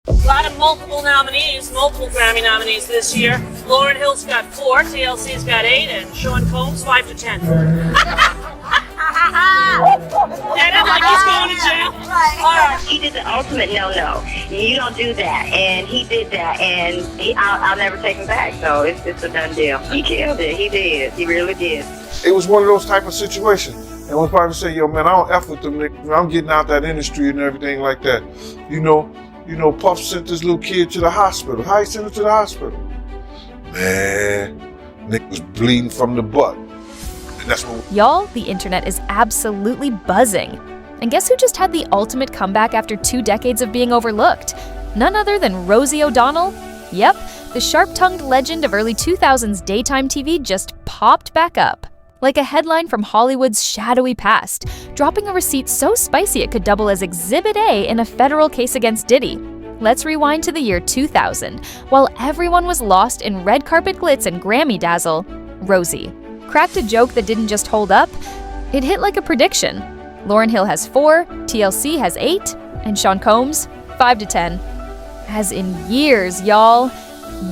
A lot of multiple nominees, multiple Grammy nominees this year. Lauryn Hill's got 4, TLC's got 8, and Sean Combs 5 to 10. Get him like he's going to jail? Right. He did the ultimate no. You don't do that. And he did that, and I'll never take him back. So it's a done deal. He killed it. He did. He really did. It was one of those type of situations. And when people say, yo, man, I don't F with them, niggas. I'm getting out that industry and everything like that. You know, Puff sent this little kid to the hospital. How he sent him to the hospital? Man, Nick was bleeding from the butt. And that's what... Y'all, the internet is absolutely buzzing. And guess who just had the ultimate comeback after 2 decades of being overlooked? None other than Rosie O'Donnell. Yep, the sharp-tongued legend of early 2000s daytime TV just popped back up. Like a headline from Hollywood's shadowy past, dropping a receipt so spicy it could double as Exhibit A in a federal case against Diddy. Let's rewind to the year 2000. While everyone was lost in red carpet glitz and Grammy dazzle, Rosie cracked a joke that didn't just hold up, it hit like a prediction. Lauryn Hill has 4, TLC has 8, and Sean Combs 5 to 10. As in years, y'all.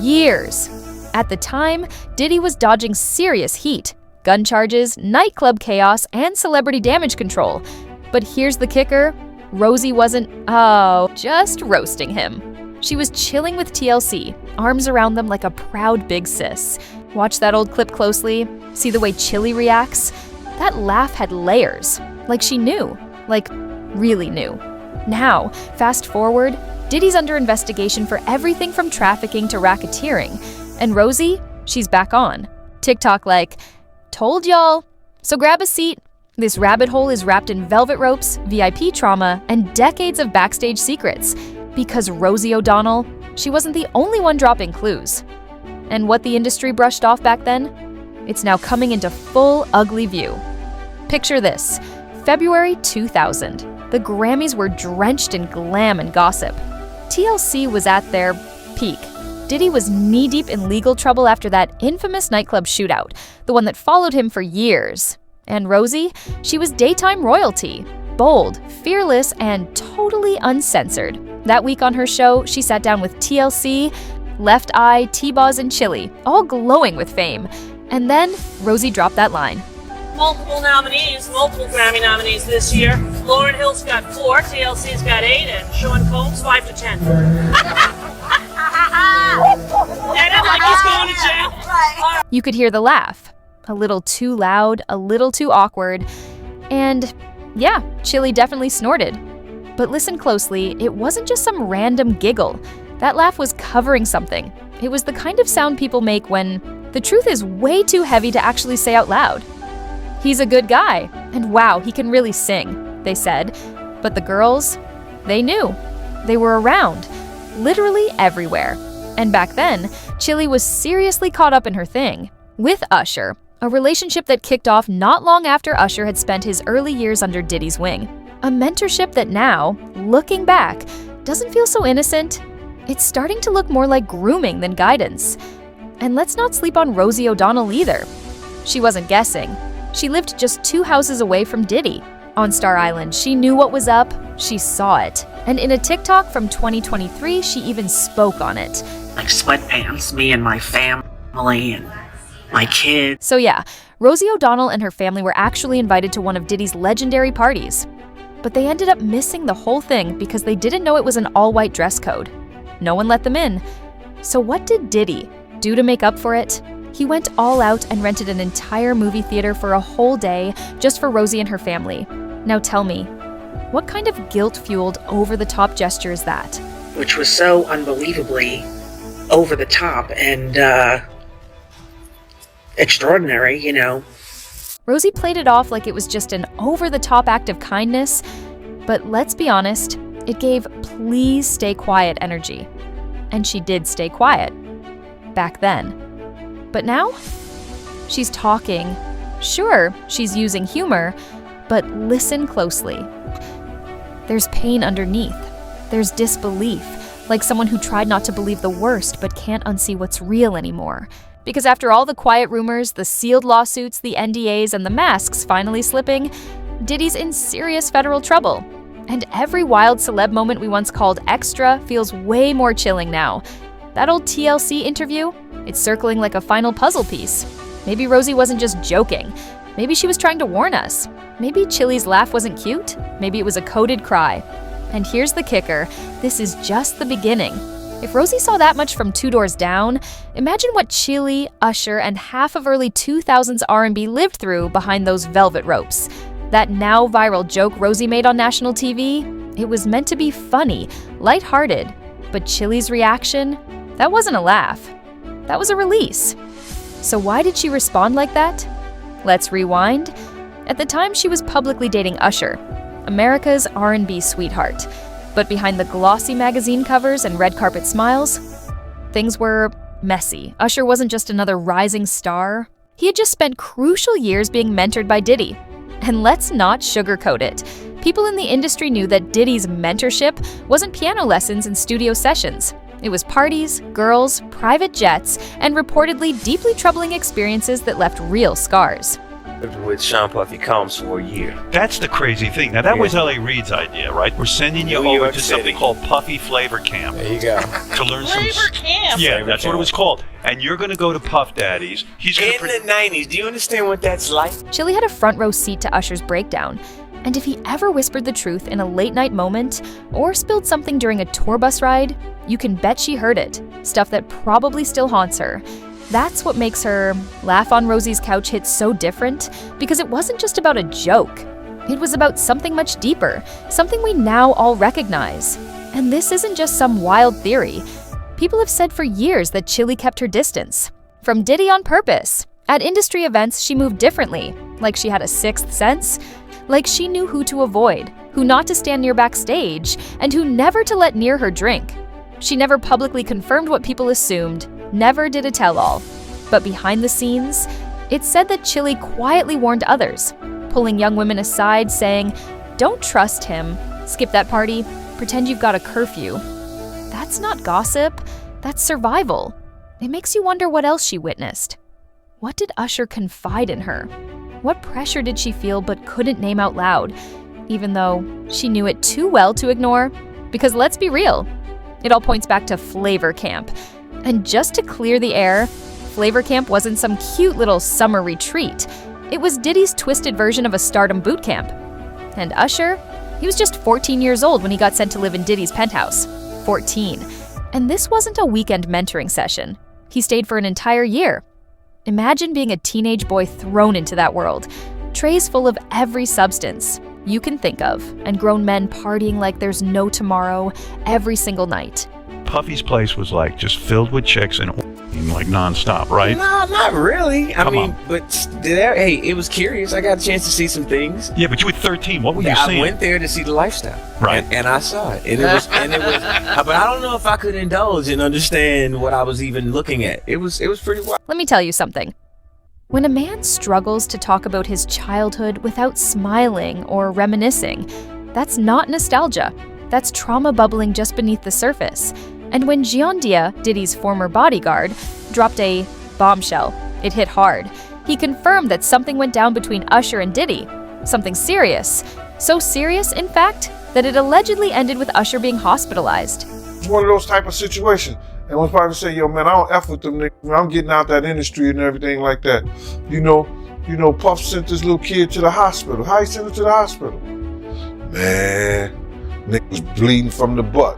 Years. At the time, Diddy was dodging serious heat. Gun charges, nightclub chaos, and celebrity damage control. But here's the kicker, Rosie wasn't, just roasting him. She was chilling with TLC, arms around them like a proud big sis. Watch that old clip closely, see the way Chili reacts? That laugh had layers, like she knew, like really knew. Now, fast forward, Diddy's under investigation for everything from trafficking to racketeering. And Rosie, she's back on. TikTok like, told y'all. So grab a seat. This rabbit hole is wrapped in velvet ropes, VIP trauma, and decades of backstage secrets. Because Rosie O'Donnell, she wasn't the only one dropping clues. And what the industry brushed off back then? It's now coming into full ugly view. Picture this, February 2000. The Grammys were drenched in glam and gossip. TLC was at their peak. Diddy was knee-deep in legal trouble after that infamous nightclub shootout, the one that followed him for years. And Rosie, she was daytime royalty, bold, fearless, and totally uncensored. That week on her show, she sat down with TLC, Left Eye, T-Boz, and Chili, all glowing with fame. And then Rosie dropped that line. Multiple nominees, multiple Grammy nominees this year. Lauryn Hill's got 4, TLC's got 8, and Sean Combs 5 to 10. Get him like he's going to jail? Right. You could hear the laugh. A little too loud, a little too awkward. And yeah, Chili definitely snorted. But listen closely, it wasn't just some random giggle. That laugh was covering something. It was the kind of sound people make when the truth is way too heavy to actually say out loud. He's a good guy, and wow, he can really sing, they said. But the girls, they knew. They were around, literally everywhere. And back then, Chili was seriously caught up in her thing with Usher, a relationship that kicked off not long after Usher had spent his early years under Diddy's wing. A mentorship that now, looking back, doesn't feel so innocent. It's starting to look more like grooming than guidance. And let's not sleep on Rosie O'Donnell either. She wasn't guessing. She lived just 2 houses away from Diddy. On Star Island, she knew what was up, she saw it. And in a TikTok from 2023, she even spoke on it. Like sweatpants, me and my family and my kids. So yeah, Rosie O'Donnell and her family were actually invited to one of Diddy's legendary parties. But they ended up missing the whole thing because they didn't know it was an all-white dress code. No one let them in. So what did Diddy do to make up for it? He went all out and rented an entire movie theater for a whole day just for Rosie and her family. Now tell me, what kind of guilt-fueled, over-the-top gesture is that? Which was so unbelievably over the top and extraordinary, you know. Rosie played it off like it was just an over-the-top act of kindness, but let's be honest, it gave please stay quiet energy. And she did stay quiet. Back then. But now? She's talking. Sure, she's using humor, but listen closely. There's pain underneath. There's disbelief, like someone who tried not to believe the worst but can't unsee what's real anymore. Because after all the quiet rumors, the sealed lawsuits, the NDAs, and the masks finally slipping, Diddy's in serious federal trouble. And every wild celeb moment we once called extra feels way more chilling now. That old TLC interview, it's circling like a final puzzle piece. Maybe Rosie wasn't just joking. Maybe she was trying to warn us. Maybe Chili's laugh wasn't cute. Maybe it was a coded cry. And here's the kicker, this is just the beginning. If Rosie saw that much from two doors down, imagine what Chili, Usher, and half of early 2000s R&B lived through behind those velvet ropes. That now viral joke Rosie made on national TV, it was meant to be funny, lighthearted. But Chili's reaction, that wasn't a laugh. That was a release. So why did she respond like that? Let's rewind. At the time, she was publicly dating Usher, America's R&B sweetheart. But behind the glossy magazine covers and red carpet smiles, things were messy. Usher wasn't just another rising star. He had just spent crucial years being mentored by Diddy. And let's not sugarcoat it. People in the industry knew that Diddy's mentorship wasn't piano lessons and studio sessions. It was parties, girls, private jets, and reportedly deeply troubling experiences that left real scars. With Sean Puffy Combs for a year. That's the crazy thing. Now, that was L.A. Reid's idea, right? We're sending you New over York to City. something called Puffy Flavor Camp There you go. to learn some... Flavor camp. Yeah, Flavor that's what it Camp. was called. And you're going to go to Puff Daddy's. He's going In to... the 90s, do you understand what that's like? Chili had a front row seat to Usher's breakdown. And if he ever whispered the truth in a late night moment or spilled something during a tour bus ride, you can bet she heard it. Stuff that probably still haunts her. That's what makes her Laugh on Rosie's Couch hit so different, because it wasn't just about a joke. It was about something much deeper, something we now all recognize. And this isn't just some wild theory. People have said for years that Chili kept her distance. From Diddy on purpose. At industry events, she moved differently, like she had a sixth sense, like she knew who to avoid, who not to stand near backstage, and who never to let near her drink. She never publicly confirmed what people assumed, never did a tell-all. But behind the scenes, it's said that Chili quietly warned others, pulling young women aside saying, "Don't trust him, skip that party, pretend you've got a curfew." That's not gossip, that's survival. It makes you wonder what else she witnessed. What did Usher confide in her? What pressure did she feel but couldn't name out loud, even though she knew it too well to ignore? Because let's be real, it all points back to Flavor Camp. And just to clear the air, Flavor Camp wasn't some cute little summer retreat. It was Diddy's twisted version of a stardom boot camp. And Usher, he was just 14 years old when he got sent to live in Diddy's penthouse. 14. And this wasn't a weekend mentoring session. He stayed for an entire year. Imagine being a teenage boy thrown into that world. Trays full of every substance you can think of, and grown men partying like there's no tomorrow every single night. Puffy's place was like just filled with chicks and like nonstop, right? No, not really. I Come mean, on. but hey, it was curious. I got a chance to see some things. Yeah, but you were 13. What were you I seeing? went there to see the lifestyle, Right. And I saw it, and it was, but I don't know if I could indulge and understand what I was even looking at. It was pretty wild. Let me tell you something. When a man struggles to talk about his childhood without smiling or reminiscing, that's not nostalgia. That's trauma bubbling just beneath the surface. And when Dia, Diddy's former bodyguard, dropped a bombshell, it hit hard. He confirmed that something went down between Usher and Diddy. Something serious. So serious, in fact, that it allegedly ended with Usher being hospitalized. It's one of those type of situations. And one probably say, "Yo, man, I don't F with them niggas. I'm getting out that industry and everything like that." You know, Puff sent this little kid to the hospital. How he sent him to the hospital? Man, nigga was bleeding from the butt.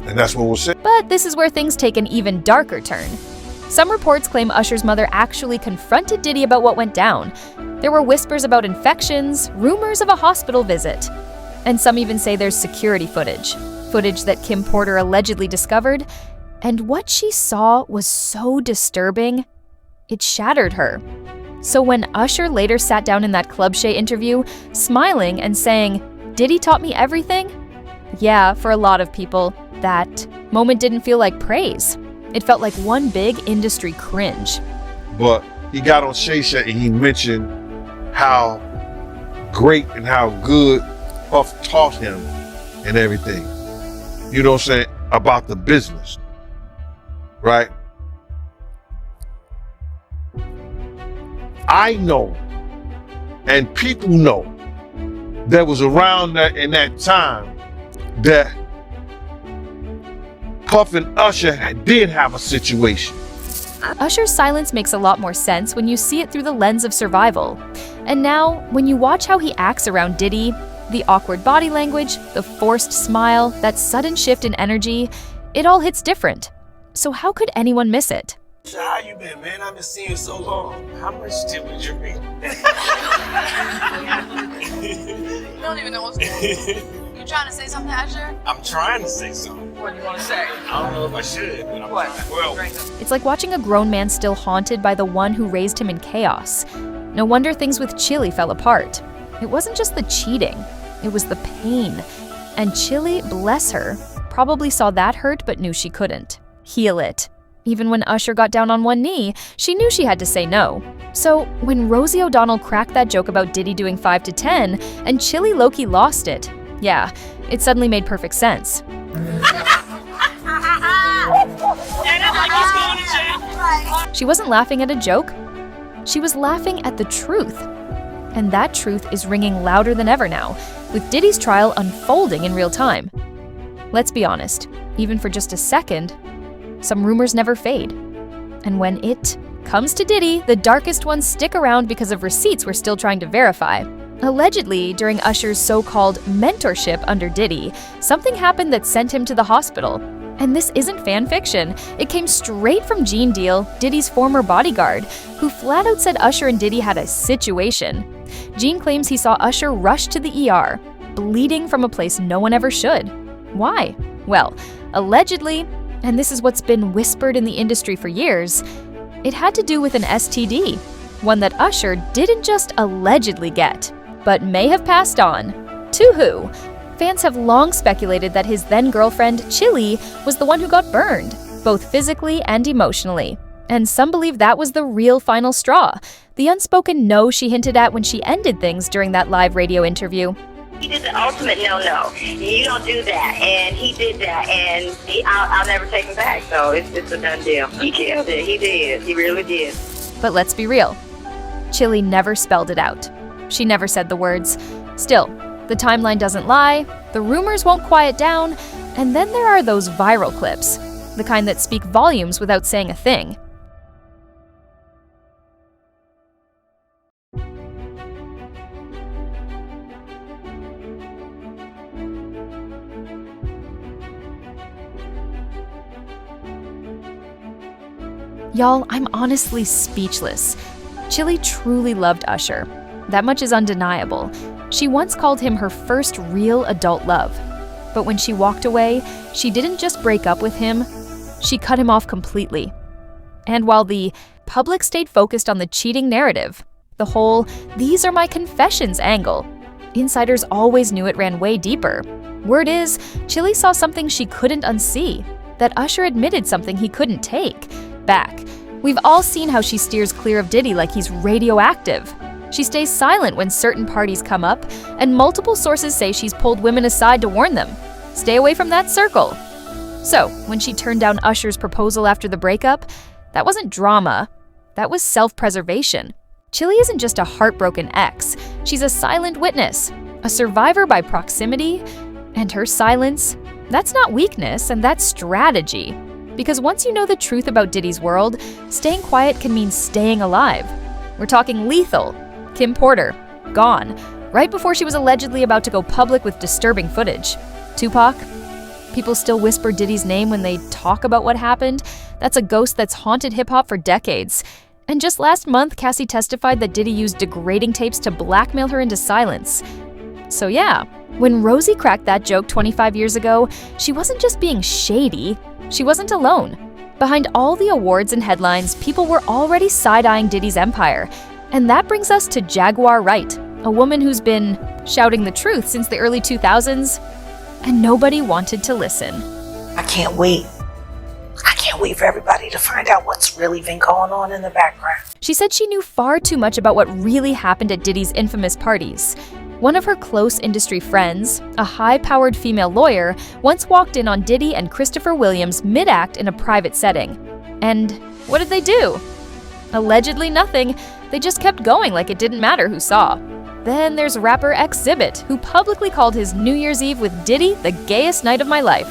And that's what was said. But this is where things take an even darker turn. Some reports claim Usher's mother actually confronted Diddy about what went down. There were whispers about infections, rumors of a hospital visit. And some even say there's security footage that Kim Porter allegedly discovered. And what she saw was so disturbing, it shattered her. So when Usher later sat down in that Club Shay interview, smiling and saying, "Diddy taught me everything?" Yeah, for a lot of people, that moment didn't feel like praise. It felt like one big industry cringe. But he got on Shay Shay and he mentioned how great and how good Puff taught him and everything. You know what I'm saying? About the business. Right? I know, and people know, that was around that in that time that Puff and Usher did have a situation. Usher's silence makes a lot more sense when you see it through the lens of survival. And now, when you watch how he acts around Diddy, the awkward body language, the forced smile, that sudden shift in energy, it all hits different. So how could anyone miss it? How you been, man? I've been seeing you so long. How much did we drink? You don't even know what's going on. You trying to say something, Asher? I'm trying to say something. What do you want to say? I don't know if I should, but I'm What? trying. Well, It's like watching a grown man still haunted by the one who raised him in chaos. No wonder things with Chili fell apart. It wasn't just the cheating, it was the pain. And Chili, bless her, probably saw that hurt but knew she couldn't heal it. Even when Usher got down on one knee, she knew she had to say no. So when Rosie O'Donnell cracked that joke about Diddy doing 5 to 10 and Chili low-key lost it, yeah, it suddenly made perfect sense. She wasn't laughing at a joke. She was laughing at the truth. And that truth is ringing louder than ever now, with Diddy's trial unfolding in real time. Let's be honest, even for just a second, some rumors never fade. And when it comes to Diddy, the darkest ones stick around because of receipts we're still trying to verify. Allegedly, during Usher's so-called mentorship under Diddy, something happened that sent him to the hospital. And this isn't fan fiction. It came straight from Gene Deal, Diddy's former bodyguard, who flat out said Usher and Diddy had a situation. Gene claims he saw Usher rush to the ER, bleeding from a place no one ever should. Why? Well, allegedly, and this is what's been whispered in the industry for years, it had to do with an STD, one that Usher didn't just allegedly get, but may have passed on. To who? Fans have long speculated that his then-girlfriend, Chili, was the one who got burned, both physically and emotionally. And some believe that was the real final straw, the unspoken no she hinted at when she ended things during that live radio interview. He did the ultimate no. You don't do that, and he did that, and I'll never take him back. So it's a done deal. He killed it. He did. He really did. But let's be real. Chili never spelled it out. She never said the words. Still, the timeline doesn't lie, the rumors won't quiet down, and then there are those viral clips, the kind that speak volumes without saying a thing. Y'all, I'm honestly speechless. Chili truly loved Usher. That much is undeniable. She once called him her first real adult love. But when she walked away, she didn't just break up with him, she cut him off completely. And while the public stayed focused on the cheating narrative, the whole "these are my confessions" angle, insiders always knew it ran way deeper. Word is, Chili saw something she couldn't unsee, that Usher admitted something he couldn't take back. We've all seen how she steers clear of Diddy like he's radioactive. She stays silent when certain parties come up, and multiple sources say she's pulled women aside to warn them. Stay away from that circle. So, when she turned down Usher's proposal after the breakup, that wasn't drama, that was self-preservation. Chili isn't just a heartbroken ex, she's a silent witness, a survivor by proximity, and her silence, that's not weakness, and that's strategy. Because once you know the truth about Diddy's world, staying quiet can mean staying alive. We're talking Lethal, Kim Porter, gone, right before she was allegedly about to go public with disturbing footage. Tupac, people still whisper Diddy's name when they talk about what happened. That's a ghost that's haunted hip-hop for decades. And just last month, Cassie testified that Diddy used degrading tapes to blackmail her into silence. So yeah, when Rosie cracked that joke 25 years ago, she wasn't just being shady, she wasn't alone. Behind all the awards and headlines, people were already side-eyeing Diddy's empire. And that brings us to Jaguar Wright, a woman who's been shouting the truth since the early 2000s, and nobody wanted to listen. I can't wait. I can't wait for everybody to find out what's really been going on in the background. She said she knew far too much about what really happened at Diddy's infamous parties. One of her close industry friends, a high-powered female lawyer, once walked in on Diddy and Christopher Williams mid-act in a private setting. And what did they do? Allegedly nothing. They just kept going like it didn't matter who saw. Then there's rapper Exhibit, who publicly called his New Year's Eve with Diddy the gayest night of my life.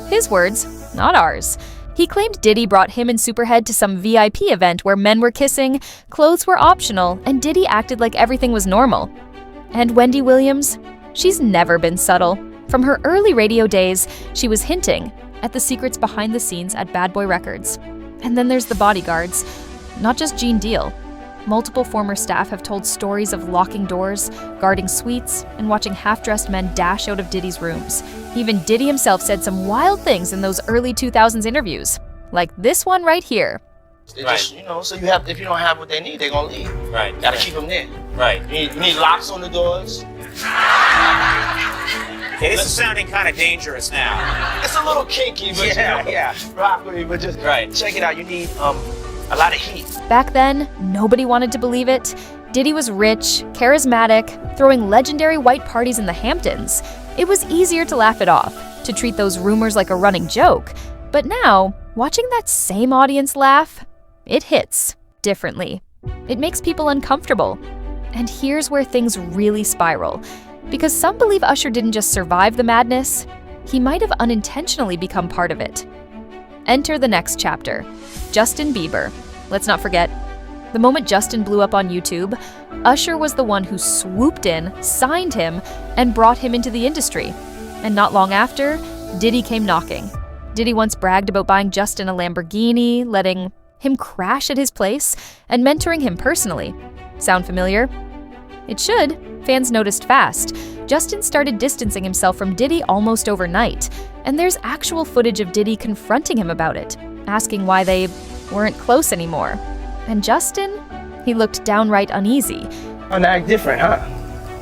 His words, not ours. He claimed Diddy brought him and Superhead to some VIP event where men were kissing, clothes were optional, and Diddy acted like everything was normal. And Wendy Williams? She's never been subtle. From her early radio days, she was hinting at the secrets behind the scenes at Bad Boy Records. And then there's the bodyguards, not just Gene Deal. Multiple former staff have told stories of locking doors, guarding suites, and watching half-dressed men dash out of Diddy's rooms. Even Diddy himself said some wild things in those early 2000s interviews, like this one right here. They just, so you have, if you don't have what they need, they're gonna leave. Right. Gotta keep them there. Right. You need locks on the doors. Okay, this is sounding kind of dangerous now. It's a little kinky, but rock with me, but just check it out. You need a lot of heat. Back then, nobody wanted to believe it. Diddy was rich, charismatic, throwing legendary white parties in the Hamptons. It was easier to laugh it off, to treat those rumors like a running joke. But now, watching that same audience laugh, it hits differently. It makes people uncomfortable. And here's where things really spiral. Because some believe Usher didn't just survive the madness, he might have unintentionally become part of it. Enter the next chapter. Justin Bieber. Let's not forget, the moment Justin blew up on YouTube, Usher was the one who swooped in, signed him, and brought him into the industry. And not long after, Diddy came knocking. Diddy once bragged about buying Justin a Lamborghini, letting him crash at his place, and mentoring him personally. Sound familiar? It should. Fans noticed fast. Justin started distancing himself from Diddy almost overnight, and there's actual footage of Diddy confronting him about it, asking why they weren't close anymore. And Justin, he looked downright uneasy. I'm act different, huh?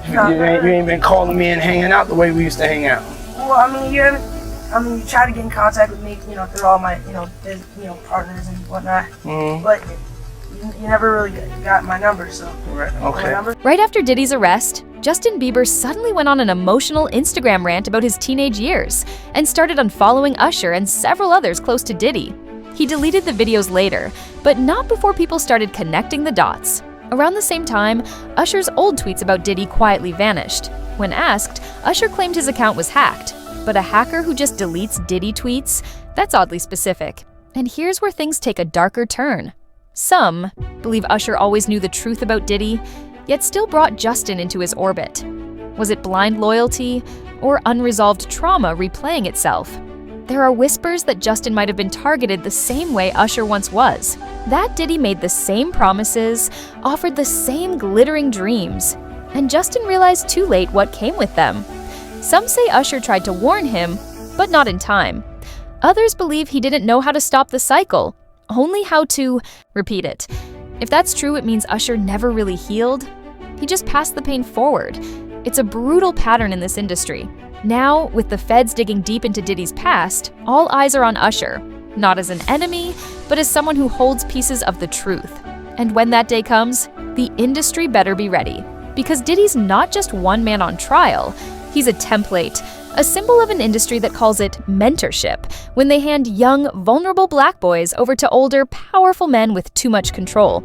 You ain't been calling me and hanging out the way we used to hang out. Well, you try to get in contact with me, through all my, partners and whatnot. Mm-hmm. But you never really got my number, so. Right. Okay. Right after Diddy's arrest, Justin Bieber suddenly went on an emotional Instagram rant about his teenage years and started unfollowing Usher and several others close to Diddy. He deleted the videos later, but not before people started connecting the dots. Around the same time, Usher's old tweets about Diddy quietly vanished. When asked, Usher claimed his account was hacked, but a hacker who just deletes Diddy tweets? That's oddly specific. And here's where things take a darker turn. Some believe Usher always knew the truth about Diddy, yet still brought Justin into his orbit. Was it blind loyalty or unresolved trauma replaying itself? There are whispers that Justin might have been targeted the same way Usher once was. That Diddy made the same promises, offered the same glittering dreams, and Justin realized too late what came with them. Some say Usher tried to warn him, but not in time. Others believe he didn't know how to stop the cycle, only how to repeat it. If that's true, it means Usher never really healed. He just passed the pain forward. It's a brutal pattern in this industry. Now, with the feds digging deep into Diddy's past, all eyes are on Usher, not as an enemy, but as someone who holds pieces of the truth. And when that day comes, the industry better be ready. Because Diddy's not just one man on trial, he's a template, a symbol of an industry that calls it mentorship, when they hand young, vulnerable black boys over to older, powerful men with too much control.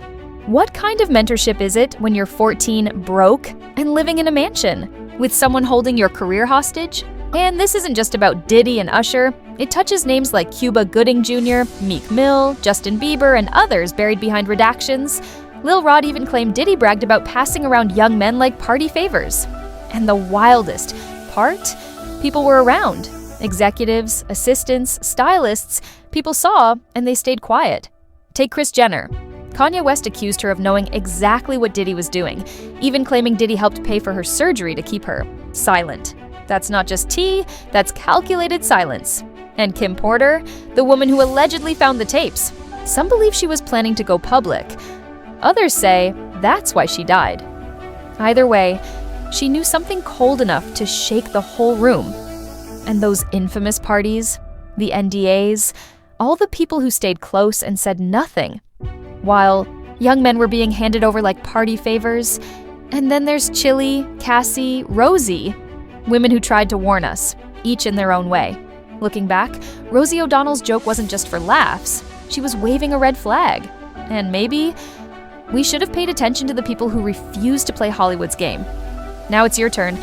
What kind of mentorship is it when you're 14, broke, and living in a mansion, with someone holding your career hostage? And this isn't just about Diddy and Usher. It touches names like Cuba Gooding Jr., Meek Mill, Justin Bieber, and others buried behind redactions. Lil Rod even claimed Diddy bragged about passing around young men like party favors. And the wildest part? People were around. Executives, assistants, stylists. People saw, and they stayed quiet. Take Kris Jenner. Kanye West accused her of knowing exactly what Diddy was doing, even claiming Diddy helped pay for her surgery to keep her silent. That's not just tea, that's calculated silence. And Kim Porter, the woman who allegedly found the tapes. Some believe she was planning to go public. Others say that's why she died. Either way, she knew something cold enough to shake the whole room. And those infamous parties, the NDAs, all the people who stayed close and said nothing, while young men were being handed over like party favors. And then there's Chili, Cassie, Rosie, women who tried to warn us, each in their own way. Looking back, Rosie O'Donnell's joke wasn't just for laughs. She was waving a red flag. And maybe we should have paid attention to the people who refused to play Hollywood's game. Now it's your turn.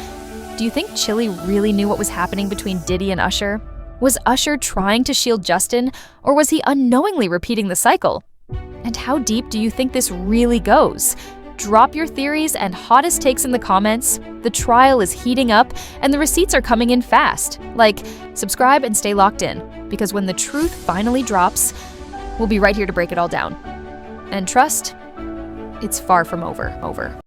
Do you think Chili really knew what was happening between Diddy and Usher? Was Usher trying to shield Justin, or was he unknowingly repeating the cycle? And how deep do you think this really goes? Drop your theories and hottest takes in the comments. The trial is heating up, and the receipts are coming in fast. Subscribe and stay locked in, because when the truth finally drops, we'll be right here to break it all down. And trust, it's far from over.